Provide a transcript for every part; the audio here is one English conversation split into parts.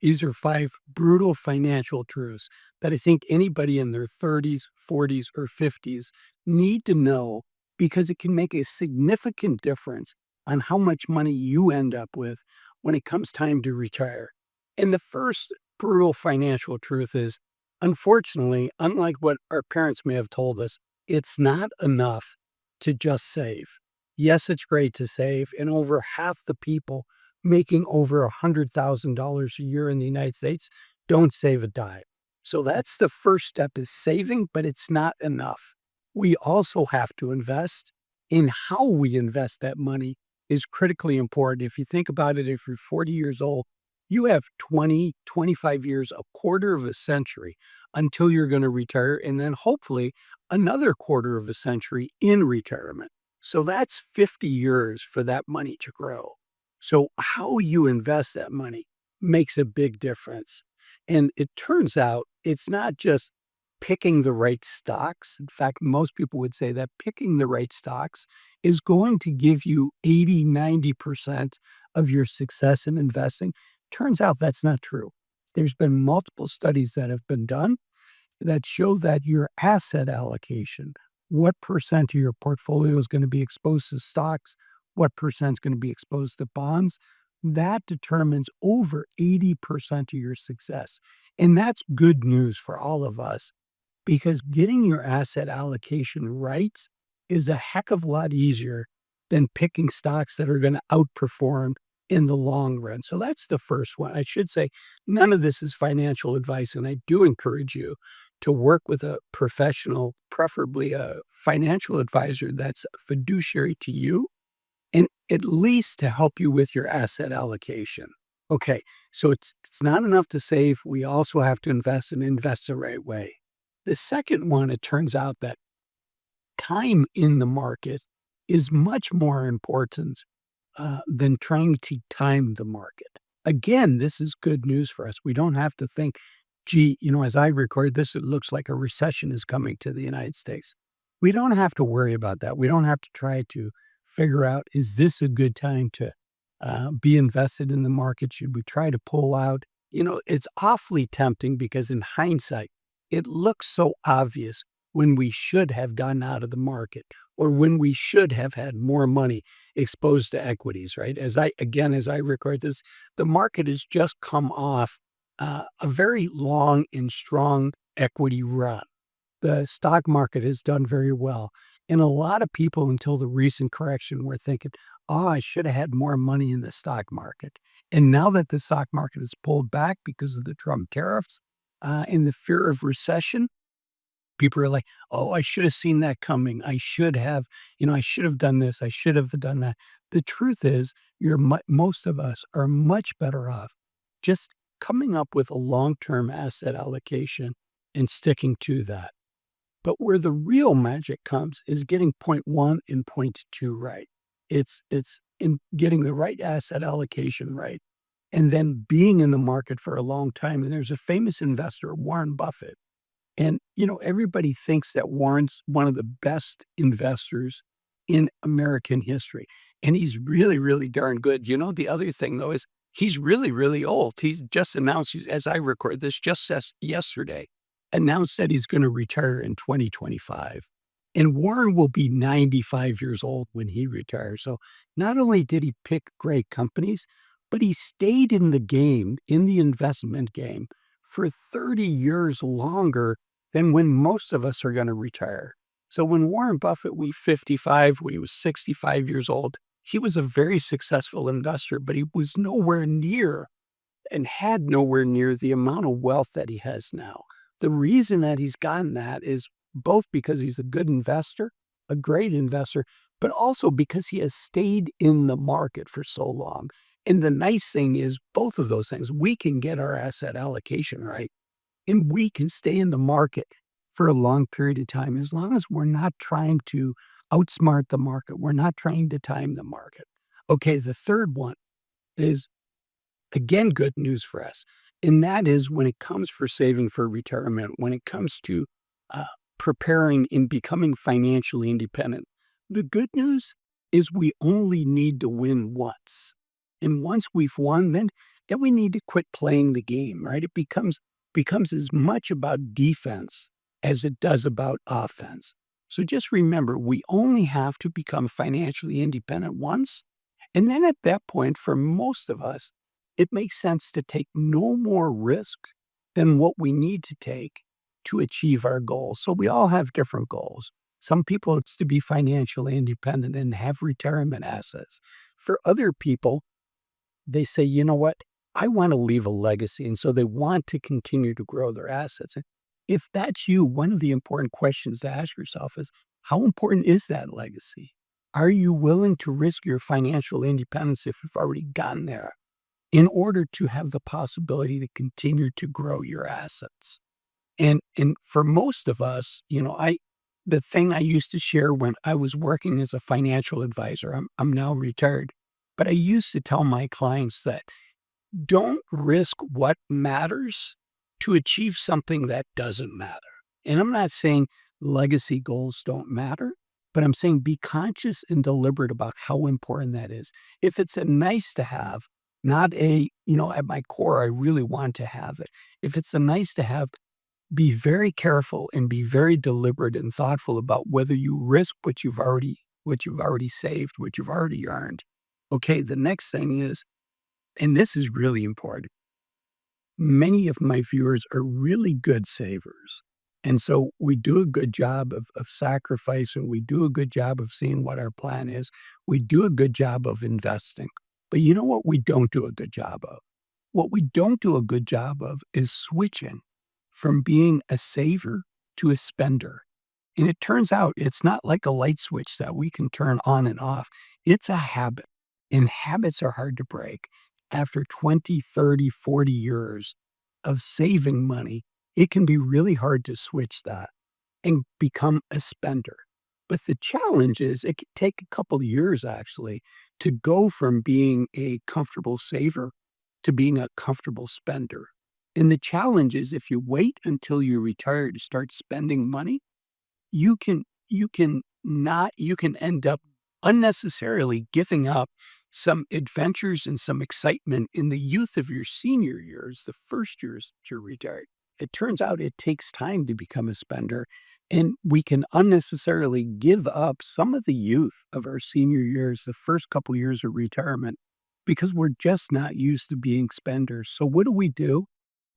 These are 5 brutal financial truths that I think anybody in their 30s, 40s, or 50s need to know because it can make a significant difference on how much money you end up with when it comes time to retire. And the first brutal financial truth is, unfortunately, unlike what our parents may have told us, it's not enough to just save. Yes, it's great to save, and over half the people making over $100,000 a year in the United States don't save a dime. So that's the first step is saving, but it's not enough. We also have to invest in how we invest that money is critically important. If you think about it, if you're 40 years old, you have 20, 25 years, a quarter of a century until you're going to retire, and then hopefully another quarter of a century in retirement. So that's 50 years for that money to grow. So how you invest that money makes a big difference. And it turns out it's not just picking the right stocks. In fact, most people would say that picking the right stocks is going to give you 80, 90% of your success in investing. Turns out that's not true. There's been multiple studies that have been done that show that your asset allocation, what percent of your portfolio is going to be exposed to stocks, what percent is going to be exposed to bonds, that determines over 80% of your success. And that's good news for all of us because getting your asset allocation right is a heck of a lot easier than picking stocks that are going to outperform in the long run. So that's the first one. I should say none of this is financial advice, and I do encourage you to work with a professional, preferably a financial advisor that's fiduciary to you and at least to help you with your asset allocation. Okay, so it's not enough to save. We also have to invest and invest the right way. The second one, it turns out that time in the market is much more important than trying to time the market. Again, this is good news for us. We don't have to think, gee, as I record this, it looks like a recession is coming to the United States. We don't have to worry about that. We don't have to try to figure out, is this a good time to be invested in the market? Should we try to pull out? It's awfully tempting because in hindsight, it looks so obvious when we should have gotten out of the market or when we should have had more money exposed to equities, right? As I record this, the market has just come off a very long and strong equity run. The stock market has done very well. And a lot of people until the recent correction were thinking, oh, I should have had more money in the stock market. And now that the stock market has pulled back because of the Trump tariffs and the fear of recession, people are like, "Oh, I should have seen that coming. I should have done this. I should have done that." The truth is, most of us are much better off just coming up with a long-term asset allocation and sticking to that. But where the real magic comes is getting point 1 and point 2 right. It's in getting the right asset allocation right, and then being in the market for a long time. And there's a famous investor, Warren Buffett, and, everybody thinks that Warren's one of the best investors in American history, and he's really, really darn good. The other thing, though, is he's really, really old. He's just announced, as I record this, just yesterday, announced that he's going to retire in 2025. And Warren will be 95 years old when he retires. So not only did he pick great companies, but he stayed in the game, in the investment game, for 30 years longer than when most of us are going to retire. So when Warren Buffett was 55, when he was 65 years old, he was a very successful investor, but he was nowhere near and had nowhere near the amount of wealth that he has now. The reason that he's gotten that is both because he's a good investor, a great investor, but also because he has stayed in the market for so long. And the nice thing is both of those things, we can get our asset allocation right and we can stay in the market for a long period of time as long as we're not trying to outsmart the market. We're not trying to time the market. Okay, the third one is, again, good news for us. And that is when it comes for saving for retirement, when it comes to uh, preparing and becoming financially independent, the good news is we only need to win once. And once we've won, then then we need to quit playing the game, right? It becomes as much about defense as it does about offense. So just remember, we only have to become financially independent once. And then at that point, for most of us, it makes sense to take no more risk than what we need to take to achieve our goals. So we all have different goals. Some people, it's to be financially independent and have retirement assets. For other people, they say, you know what? I want to leave a legacy. And so they want to continue to grow their assets. And if that's you, one of the important questions to ask yourself is, how important is that legacy? Are you willing to risk your financial independence if you've already gotten there in order to have the possibility to continue to grow your assets? And for most of us, the thing I used to share when I was working as a financial advisor, I'm now retired, but I used to tell my clients that don't risk what matters to achieve something that doesn't matter. And I'm not saying legacy goals don't matter, but I'm saying be conscious and deliberate about how important that is. If it's a nice to have, not at my core, I really want to have it. If it's a nice to have, be very careful and be very deliberate and thoughtful about whether you risk what you've already saved, what you've already earned. Okay, the next thing is, and this is really important, many of my viewers are really good savers. And so we do a good job of sacrifice, and we do a good job of seeing what our plan is. We do a good job of investing. But you know what we don't do a good job of? What we don't do a good job of is switching from being a saver to a spender. And it turns out it's not like a light switch that we can turn on and off. It's a habit, and habits are hard to break. After 20, 30, 40 years of saving money, it can be really hard to switch that and become a spender. But the challenge is it could take a couple of years actually to go from being a comfortable saver to being a comfortable spender. And the challenge is if you wait until you retire to start spending money, you can end up unnecessarily giving up some adventures and some excitement in the youth of your senior years, the first years that you're retired. It turns out it takes time to become a spender, and we can unnecessarily give up some of the youth of our senior years, the first couple years of retirement, because we're just not used to being spenders. So what do we do?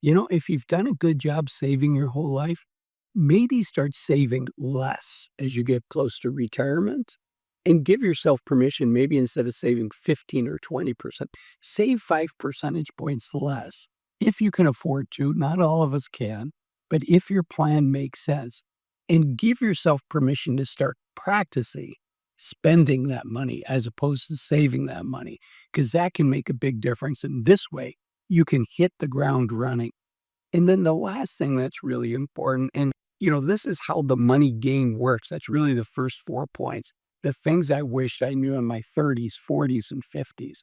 If you've done a good job saving your whole life, maybe start saving less as you get close to retirement and give yourself permission. Maybe instead of saving 15 or 20%, save 5 percentage points less if you can afford to. Not all of us can, but if your plan makes sense, and give yourself permission to start practicing spending that money as opposed to saving that money, because that can make a big difference. And this way, you can hit the ground running. And then the last thing that's really important, and this is how the money game works. That's really the first 4 points. The things I wished I knew in my 30s, 40s, and 50s.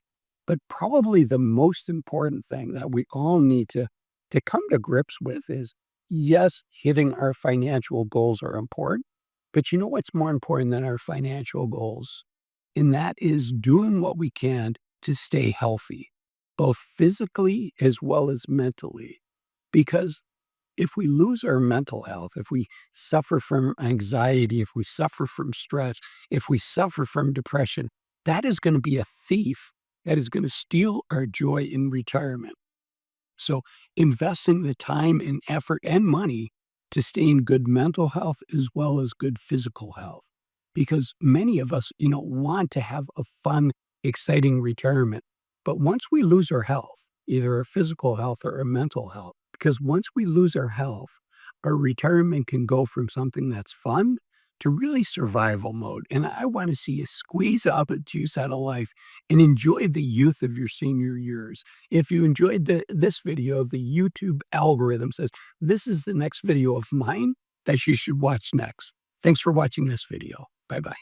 But probably the most important thing that we all need to come to grips with is, yes, hitting our financial goals are important. But you know what's more important than our financial goals? And that is doing what we can to stay healthy, both physically as well as mentally. Because if we lose our mental health, if we suffer from anxiety, if we suffer from stress, if we suffer from depression, that is going to be a thief that is going to steal our joy in retirement. So investing the time and effort and money to stay in good mental health as well as good physical health. Because many of us, want to have a fun, exciting retirement. But once we lose our health, either our physical health or our mental health, because once we lose our health, our retirement can go from something that's fun to really survival mode. And I want to see you squeeze out the juice out of life and enjoy the youth of your senior years. If you enjoyed this video, the YouTube algorithm says this is the next video of mine that you should watch next. Thanks for watching this video. Bye-bye.